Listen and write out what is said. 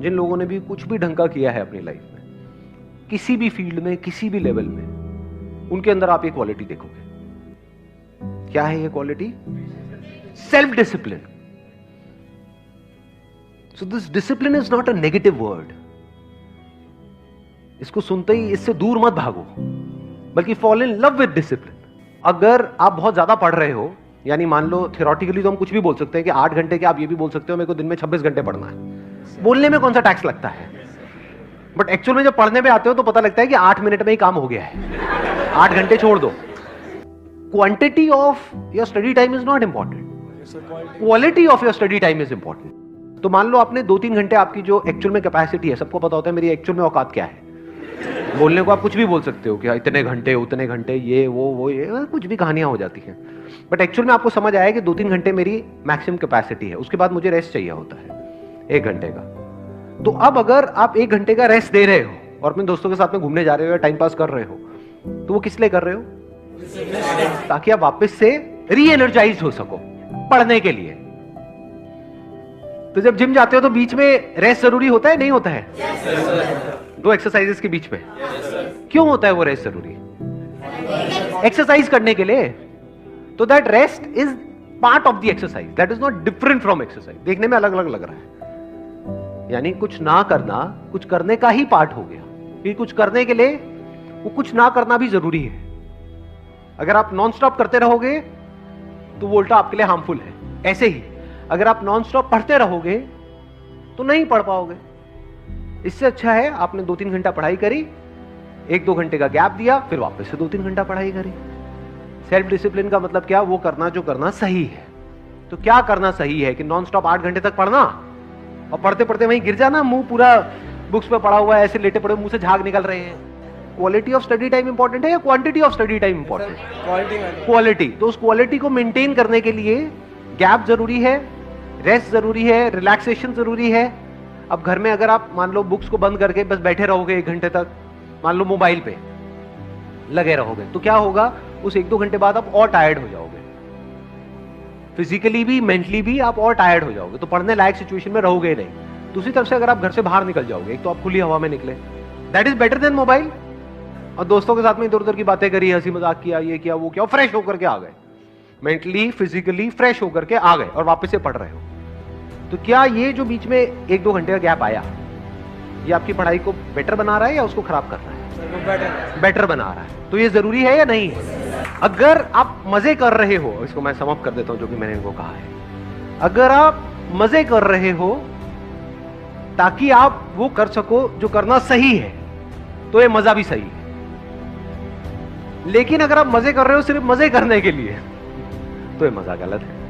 जिन लोगों ने भी कुछ भी ढंग का किया है अपनी लाइफ में, किसी भी फील्ड में, किसी भी लेवल में, उनके अंदर आप ये क्वालिटी देखोगे। क्या है ये quality? Self discipline. So this discipline is not a negative word. इसको सुनते ही इससे दूर मत भागो, बल्कि fall in love with discipline. अगर आप बहुत ज्यादा पढ़ रहे हो, यानी मान लो थियोरेटिकली तो हम कुछ भी बोल सकते हैं कि 8 घंटे के, आप ये भी बोल सकते हो मेरे को दिन में 26 घंटे पढ़ना है। बोलने में कौन सा टैक्स लगता है, बट एक्चुअल में जब पढ़ने में आते हो तो पता लगता है कि 8 मिनट में ही काम हो गया है। 8 घंटे छोड़ दो। Quantity of your study time is not important, quality of your study time is important. तो मान लो आपने 2-3 घंटे, आपकी जो एक्चुअल में कैपेसिटी है, सबको पता होता है मेरी एक्चुअल में औकात क्या है। बोलने को आप कुछ भी बोल सकते हो कि इतने घंटे, उतने घंटे, ये वो ये कुछ भी कहानियां हो जाती हैं, बट एक्चुअल में आपको समझ आया कि 2-3 घंटे मेरी मैक्सिमम कैपेसिटी है, उसके बाद मुझे रेस्ट चाहिए होता है 1 घंटे का। तो अब अगर आप 1 घंटे का रेस्ट दे रहे हो और अपने दोस्तों के साथ में घूमने जा रहे हो या टाइम पास कर रहे हो, तो वो किस लिए कर रहे हो? ताकि आप वापस से री एनर्जाइज हो सको पढ़ने के लिए। तो जब जिम जाते हो तो बीच में रेस्ट जरूरी होता है, नहीं होता है? दो एक्सरसाइजेस के बीच में क्यों होता है वो रेस्ट जरूरी? एक्सरसाइज करने के लिए। तो that rest is part of the exercise, that is not different from exercise. देखने में अलग अलग लग रहा है, यानी कुछ ना करना कुछ करने का ही पार्ट हो गया, क्योंकि कुछ करने के लिए वो कुछ ना करना भी जरूरी है। अगर आप नॉन स्टॉप करते रहोगे तो वो उल्टा आपके लिए हार्मफुल है। ऐसे ही अगर आप नॉन स्टॉप पढ़ते रहोगे तो नहीं पढ़ पाओगे। इससे अच्छा है आपने 2-3 घंटा पढ़ाई करी, 1-2 घंटे का गैप दिया, फिर वापस से 2-3 घंटा पढ़ाई करी। सेल्फ डिसिप्लिन का मतलब क्या? वो करना जो करना सही है। तो क्या करना सही है कि नॉन स्टॉप 8 घंटे तक पढ़ना और पढ़ते पढ़ते वहीं गिर जाना, मुंह पूरा बुक्स पे पड़ा हुआ है, ऐसे लेटे पड़े, मुंह से झाग निकल रहे हैं। Quality of study time important है या quantity of study time important? Quality. तो उस क्वालिटी को मेंटेन करने के लिए गैप जरूरी है, रेस्ट जरूरी है, रिलैक्सेशन जरूरी है। अब घर में अगर आप मान लो बुक्स को बंद करके बस बैठे रहोगे 1 घंटे तक, मान लो मोबाइल पे लगे रहोगे, तो क्या होगा? उस 1-2 घंटे बाद आप और टायर्ड हो जाओगे, फिजिकली भी मेंटली भी आप और टायर्ड हो जाओगे, तो पढ़ने लायक सिचुएशन में रहोगे ही नहीं। दूसरी तरफ से अगर आप घर से बाहर निकल जाओगे, एक तो आप खुली हवा में निकले, that is better than mobile. और दोस्तों के साथ में इधर उधर की बातें करी, हंसी मजाक किया, ये किया वो किया, फ्रेश होकर के आ गए, मेंटली फिजिकली फ्रेश होकर के आ गए और वापस से पढ़ रहे हो। तो क्या ये जो बीच में 1-2 घंटे का गैप आया, ये आपकी पढ़ाई को बेटर बना रहा है या उसको खराब कर रहा है? बेटर बना रहा है। तो ये जरूरी है या नहीं है? अगर आप मजे कर रहे हो, इसको मैं सम अप कर देता हूं जो कि मैंने इनको कहा है, अगर आप मजे कर रहे हो ताकि आप वो कर सको जो करना सही है, तो ये मजा भी सही है। लेकिन अगर आप मजे कर रहे हो सिर्फ मजे करने के लिए, तो ये मजा गलत है।